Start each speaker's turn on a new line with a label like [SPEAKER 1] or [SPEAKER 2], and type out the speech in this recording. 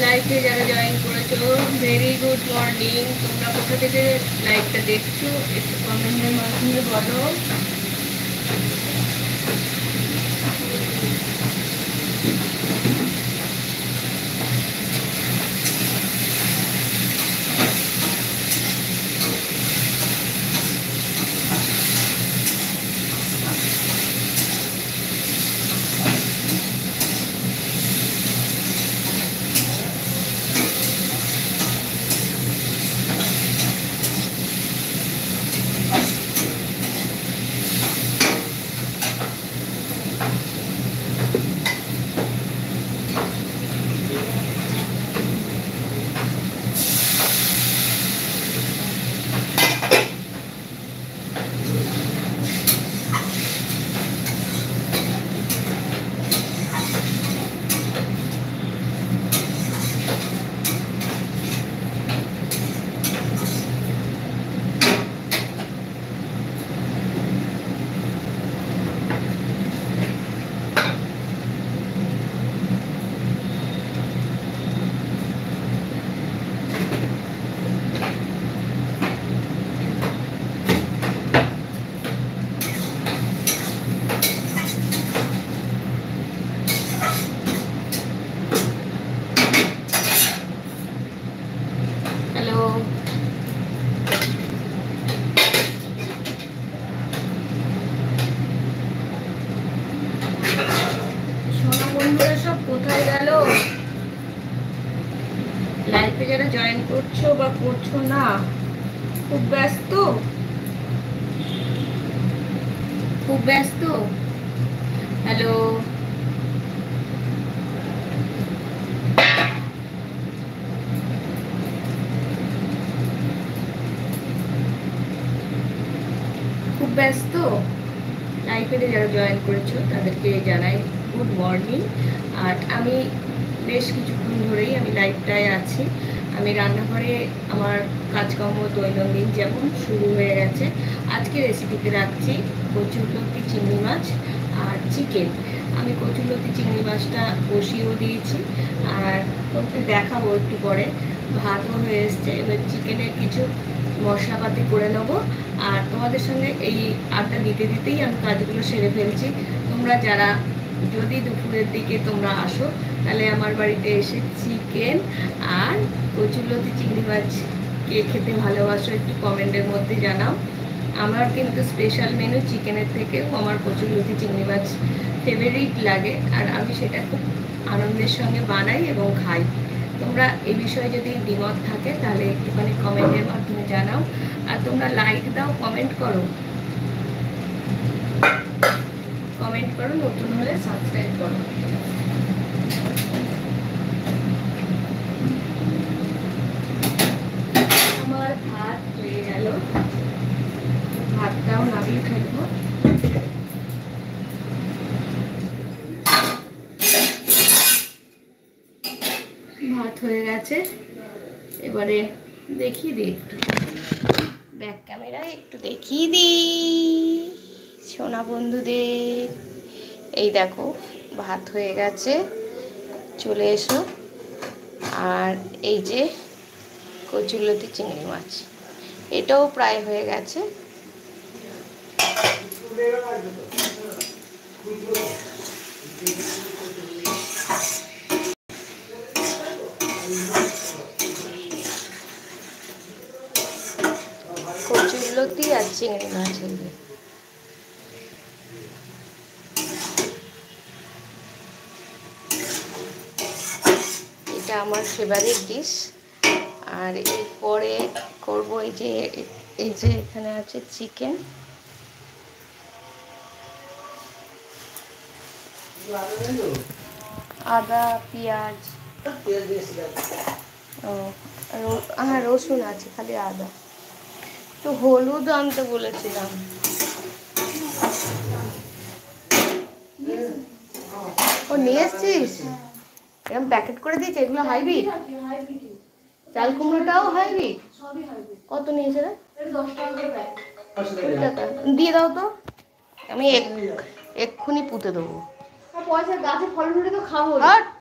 [SPEAKER 1] লাইভে যারা জয়েন করেছো ভেরি গুড মর্নিং। তোমরা কোথা থেকে লাইভটা দেখছো একটু কমেন্টের মাধ্যমে বলো। হ্যালো, সোনা বন্ধুরা সব কোথায় গেল? লাইভে যারা জয়েন করছো বা করছো না, খুব ব্যস্ত খুব ব্যস্ত। হ্যালো, খুব ব্যস্ত। লাইভে যারা জয়েন করেছো তাদেরকে জানাই গুড মর্নিং। আর আমি বেশ কিছুক্ষণ ধরেই আমি লাইভটায় আছি। আমি রান্নাঘরে আমার কাজকর্ম দৈনন্দিন যেমন শুরু হয়ে গেছে। আজকে রেসিপিতে রাখছি কচুরলতি চিংড়ি মাছ আর চিকেন। আমি কচুরলতি চিংড়ি মাছটা বসিয়েও দিয়েছি আর তোমাকে দেখাবো একটু পরে। ভাতও হয়ে এসছে, এবার চিকেনের কিছু মশলাপাতি করে নেবো আর তোমাদের সঙ্গে এই আড্ডা দিতে দিতেই আমি কাজগুলো সেরে ফেলছি। তোমরা যারা যদি দুপুরের দিকে তোমরা আসো তাহলে আমার বাড়িতে এসে চিকেন আর কচুরলতি চিংড়ি মাছ কে খেতে ভালোবাসো একটু কমেন্টের মধ্যে জানাও। আমার কিন্তু স্পেশাল মেনু চিকেনের থেকেও আমার কচুরলতি চিংড়ি মাছ ফেভারিট লাগে আর আমি সেটা খুব আনন্দের সঙ্গে বানাই এবং খাই। তোমরা এই বিষয়ে যদি দ্বিমত থাকে তাহলে একটুখানি কমেন্টের মাধ্যমে জানাও। আর তোমরা লাইক দাও, কমেন্ট করো, নতুন হলে সাবস্ক্রাইব করো। আমার ভাত হয়ে গেল, ভাতটাও নামিয়ে ফেলবো। ভাত হয়ে গেছে, এবারে দেখিয়ে দিই একটু ব্যাক ক্যামেরায় একটু দেখিয়ে দিই সোনা বন্ধুদের। এই দেখো ভাত হয়ে গেছে, চলে এসো। আর এই যে কচুরলতি চিংড়ি মাছ, এটাও প্রায় হয়ে গেছে। কচুরলতি আর চিংড়ি মাছ, এটা আমার ফেভারিট ডিশ। আর এরপরে করবো এই যে এখানে আছে চিকেন, আদা পেঁয়াজ, ও হ্যাঁ রসুন আছে, খালি আদা, একটু হলুদ আনতে বলেছিলাম। ও নিয়ে এসছিস? এরকম প্যাকেট করে দিয়েছে, এগুলো হাইব্রিড? চাল কুমড়োটাও হাইব্রিড? কত নিয়েছে রে? 10 টাকা দিয়ে দাও তো, আমি এক্ষুনি পুঁতে দেবো। পয়সা গাছে ফল তো খাবো।